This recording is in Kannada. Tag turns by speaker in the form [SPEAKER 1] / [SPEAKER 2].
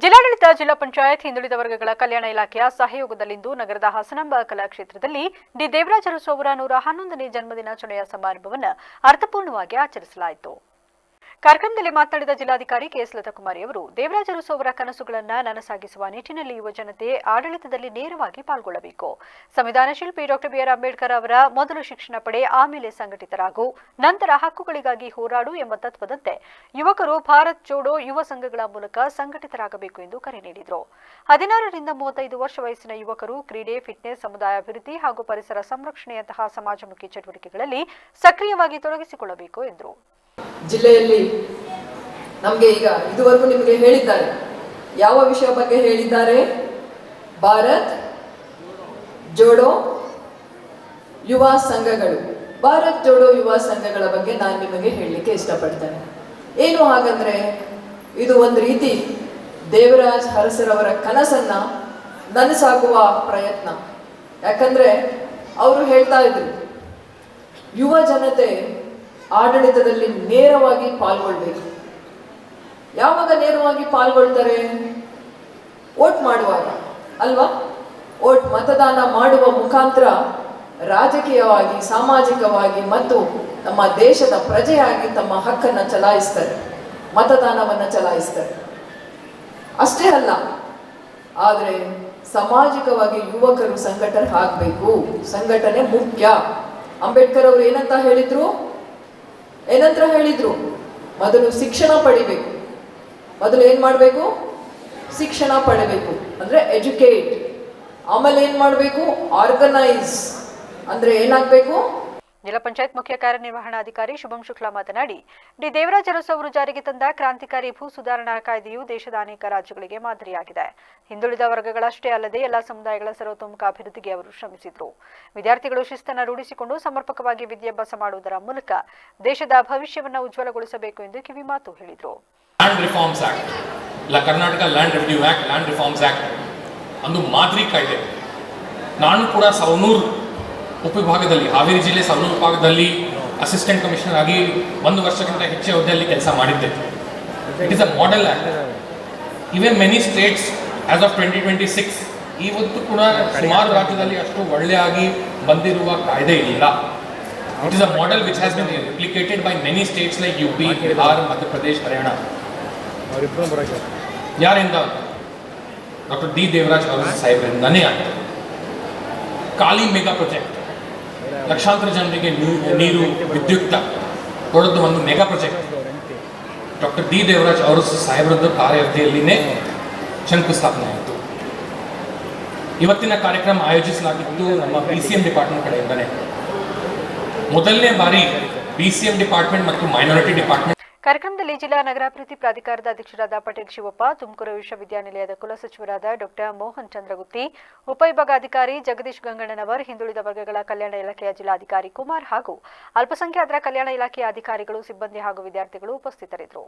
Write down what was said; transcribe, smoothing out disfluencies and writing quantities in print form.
[SPEAKER 1] ಜಿಲ್ಲಾಡಳಿತ ಜಿಲ್ಲಾ ಪಂಚಾಯತ್ ಹಿಂದುಳಿದ ವರ್ಗಗಳ ಕಲ್ಯಾಣ ಇಲಾಖೆಯ ಸಹಯೋಗದಲ್ಲಿಂದು ನಗರದ ಹಾಸನಾಂಬ ಕಲಾಕ್ಷೇತ್ರದಲ್ಲಿ ಡಿ ದೇವರಾಜ ಅರಸು ಅವರ 111ನೇ ಜನ್ಮದಿನಾಚರಣೆಯ ಸಮಾರಂಭವನ್ನು ಅರ್ಥಪೂರ್ಣವಾಗಿ ಆಚರಿಸಲಾಯಿತು. ಕಾರ್ಯಕ್ರಮದಲ್ಲಿ ಮಾತನಾಡಿದ ಜಿಲ್ಲಾಧಿಕಾರಿ ಕೆಎಸ್ ಲತಾಕುಮಾರಿ ಅವರು ದೇವರಾಜ ಅರಸು ಅವರ ಕನಸುಗಳನ್ನು ನನಸಾಗಿಸುವ ನಿಟ್ಟಿನಲ್ಲಿ ಯುವ ಜನತೆ ಆಡಳಿತದಲ್ಲಿ ನೇರವಾಗಿ ಪಾಲ್ಗೊಳ್ಳಬೇಕು. ಸಂವಿಧಾನ ಶಿಲ್ಪಿ ಡಾಕ್ಟರ್ ಬಿಆರ್ ಅಂಬೇಡ್ಕರ್ ಅವರ ಮೊದಲು ಶಿಕ್ಷಣ ಪಡೆ, ಆಮೇಲೆ ಸಂಘಟಿತರಾಗು, ನಂತರ ಹಕ್ಕುಗಳಿಗಾಗಿ ಹೋರಾಡು ಎಂಬ ತತ್ವದಂತೆ ಯುವಕರು ಭಾರತ್ ಜೋಡೋ ಯುವ ಸಂಘಗಳ ಮೂಲಕ ಸಂಘಟಿತರಾಗಬೇಕು ಎಂದು ಕರೆ ನೀಡಿದರು. 16 ರಿಂದ 35 ವರ್ಷ ವಯಸ್ಸಿನ ಯುವಕರು ಕ್ರೀಡೆ, ಫಿಟ್ನೆಸ್, ಸಮುದಾಯ ಅಭಿವೃದ್ಧಿ ಹಾಗೂ ಪರಿಸರ ಸಂರಕ್ಷಣೆಯಂತಹ ಸಮಾಜಮುಖಿ ಚಟುವಟಿಕೆಗಳಲ್ಲಿ ಸಕ್ರಿಯವಾಗಿ ತೊಡಗಿಸಿಕೊಳ್ಳಬೇಕು ಎಂದರು.
[SPEAKER 2] ಜಿಲ್ಲೆಯಲ್ಲಿ ನಮಗೆ ಈಗ ಇದುವರೆಗೂ ನಿಮಗೆ ಹೇಳಿದ್ದಾರೆ. ಯಾವ ವಿಷಯ ಬಗ್ಗೆ ಹೇಳಿದ್ದಾರೆ? ಭಾರತ್ ಜೋಡೋ ಯುವ ಸಂಘಗಳು. ಭಾರತ್ ಜೋಡೋ ಯುವ ಸಂಘಗಳ ಬಗ್ಗೆ ನಾನು ನಿಮಗೆ ಹೇಳಲಿಕ್ಕೆ ಇಷ್ಟಪಡ್ತೇನೆ. ಏನು ಹಾಗಂದ್ರೆ, ಇದು ಒಂದು ರೀತಿ ದೇವರಾಜ್ ಅರಸರವರ ಕನಸನ್ನ ನನಸಾಗುವ ಪ್ರಯತ್ನ. ಯಾಕಂದ್ರೆ ಅವರು ಹೇಳ್ತಾ ಇದ್ರು, ಯುವ ಜನತೆ ಆಡಳಿತದಲ್ಲಿ ನೇರವಾಗಿ ಪಾಲ್ಗೊಳ್ಬೇಕು. ಯಾವಾಗ ನೇರವಾಗಿ ಪಾಲ್ಗೊಳ್ತಾರೆ? ವೋಟ್ ಮಾಡುವಾಗ ಅಲ್ವಾ? ವೋಟ್ ಮತದಾನ ಮಾಡುವ ಮುಖಾಂತರ ರಾಜಕೀಯವಾಗಿ, ಸಾಮಾಜಿಕವಾಗಿ ಮತ್ತು ನಮ್ಮ ದೇಶದ ಪ್ರಜೆಯಾಗಿ ತಮ್ಮ ಹಕ್ಕನ್ನು ಚಲಾಯಿಸ್ತಾರೆ, ಮತದಾನವನ್ನು ಚಲಾಯಿಸ್ತಾರೆ. ಅಷ್ಟೇ ಅಲ್ಲ, ಆದರೆ ಸಾಮಾಜಿಕವಾಗಿ ಯುವಕರು ಆಗಬೇಕು. ಸಂಘಟನೆ ಮುಖ್ಯ. ಅಂಬೇಡ್ಕರ್ ಅವರು ಏನಂತ ಹೇಳಿದ್ರು? ಮೊದಲು ಶಿಕ್ಷಣ ಪಡಿಬೇಕು. ಮೊದಲು ಏನ್ ಮಾಡಬೇಕು? ಶಿಕ್ಷಣ ಪಡಿಬೇಕು ಅಂದ್ರೆ ಎಜುಕೇಟ್. ಆಮೇಲೆ ಏನ್ ಮಾಡಬೇಕು? ಆರ್ಗನೈಸ್ ಅಂದ್ರೆ ಏನಾಗಬೇಕು?
[SPEAKER 1] ಜಿಲ್ಲಾ ಪಂಚಾಯತ್ ಮುಖ್ಯ ಕಾರ್ಯನಿರ್ವಹಣಾಧಿಕಾರಿ ಶುಭಂ ಶುಕ್ಲಾ ಮಾತನಾಡಿ, ಡಿ ದೇವರಾಜ ಅರಸು ಅವರು ಜಾರಿಗೆ ತಂದ ಕ್ರಾಂತಿಕಾರಿ ಭೂ ಸುಧಾರಣಾ ಕಾಯ್ದೆಯು ದೇಶದ ಅನೇಕ ರಾಜ್ಯಗಳಿಗೆ ಮಾದರಿಯಾಗಿದೆ. ಹಿಂದುಳಿದ ವರ್ಗಗಳಷ್ಟೇ ಅಲ್ಲದೆ ಎಲ್ಲ ಸಮುದಾಯಗಳ ಸರ್ವತೋಮುಖ ಅಭಿವೃದ್ಧಿಗೆ ಅವರು ಶ್ರಮಿಸಿದರು. ವಿದ್ಯಾರ್ಥಿಗಳು ಶಿಸ್ತನ್ನು ರೂಢಿಸಿಕೊಂಡು ಸಮರ್ಪಕವಾಗಿ ವಿದ್ಯಾಭ್ಯಾಸ ಮಾಡುವುದರ ಮೂಲಕ ದೇಶದ ಭವಿಷ್ಯವನ್ನು ಉಜ್ವಲಗೊಳಿಸಬೇಕು ಎಂದು ಕಿವಿಮಾತು ಹೇಳಿದರು.
[SPEAKER 3] Land reforms act, Karnataka land revenue act, land reforms act ಒಂದು ಮಾದರಿ ಕಾಯ್ದೆ. ನಾನು ಕೂಡ ಸವಣೂರು ಉಪವಿಭಾಗದಲ್ಲಿ, ಹಾವೇರಿ ಜಿಲ್ಲೆ ಸವಣೂರು ವಿಭಾಗದಲ್ಲಿ ಅಸಿಸ್ಟೆಂಟ್ ಕಮಿಷನರ್ ಆಗಿ 1 ವರ್ಷಕ್ಕಿಂತ ಹೆಚ್ಚು ಅವಧಿಯಲ್ಲಿ ಕೆಲಸ ಮಾಡಿದ್ದೆ. It is a model act. Even many States as of 2026 ಇವತ್ತು ಕೂಡ ಸುಮಾರು ರಾಜ್ಯದಲ್ಲಿ ಅಷ್ಟು ಒಳ್ಳೆಯಾಗಿ ಬಂದಿರುವ ಕಾಯ್ದೆ ಇಲ್ಲ. It is a model which has been ರೆಪ್ಲಿಕೇಟೆಡ್ by many States like UP, Bihar, Madhya Pradesh, Haryana. ಯಾರಿಂದ? ಡಾಕ್ಟರ್ ಡಿ ದೇವರಾಜ್ ಅರಸು ಸಾಹೇಬರಿಂದನೇ ಆಗಿದೆ. ಕಾಳಿ ಮೆಗಾ ಪ್ರಾಜೆಕ್ಟ್, ಲಕ್ಷಾಂತರ ಜನರಿಗೆ ನೀರು, ವಿದ್ಯುತ್ ಕೊಡೋದು ಒಂದು mega project. Doctor D Devaraj Urs ಸಾಹೇಬರದ್ದು ಕಾರ್ಯಾವಧಿಯಲ್ಲಿನೇ ಶಂಕುಸ್ಥಾಪನೆ ಆಯಿತು. ಇವತ್ತಿನ ಕಾರ್ಯಕ್ರಮ ಆಯೋಜಿಸಲಾಗಿದ್ದು ನಮ್ಮ BCM ಡಿಪಾರ್ಟ್ಮೆಂಟ್ ಕಡೆಯಿಂದನೇ. ಮೊದಲನೇ ಬಾರಿ BCM ಡಿಪಾರ್ಟ್ಮೆಂಟ್ ಮತ್ತು ಮೈನಾರಿಟಿ ಡಿಪಾರ್ಟ್ಮೆಂಟ್.
[SPEAKER 1] ಕಾರ್ಯಕ್ರಮದಲ್ಲಿ ಜಿಲ್ಲಾ ನಗರಾಭಿವೃದ್ಧಿ ಪ್ರಾಧಿಕಾರದ ಅಧ್ಯಕ್ಷರಾದ ಪಟೇಲ್ ಶಿವಪ್ಪ, ತುಮಕೂರು ವಿಶ್ವವಿದ್ಯಾನಿಲಯದ ಕುಲಸಚಿವರಾದ ಡಾಕ್ಟರ್ ಮೋಹನ್ ಚಂದ್ರಗುತ್ತಿ, ಉಪವಿಭಾಗಾಧಿಕಾರಿ ಜಗದೀಶ್ ಗಂಗಣ್ಣನವರ್, ಹಿಂದುಳಿದ ವರ್ಗಗಳ ಕಲ್ಯಾಣ ಇಲಾಖೆಯ ಜಿಲ್ಲಾಧಿಕಾರಿ ಕುಮಾರ್ ಹಾಗೂ ಅಲ್ಪಸಂಖ್ಯಾತರ ಕಲ್ಯಾಣ ಇಲಾಖೆಯ ಅಧಿಕಾರಿಗಳು, ಸಿಬ್ಬಂದಿ ಹಾಗೂ ವಿದ್ಯಾರ್ಥಿಗಳು ಉಪಸ್ಥಿತರಿದ್ದರು.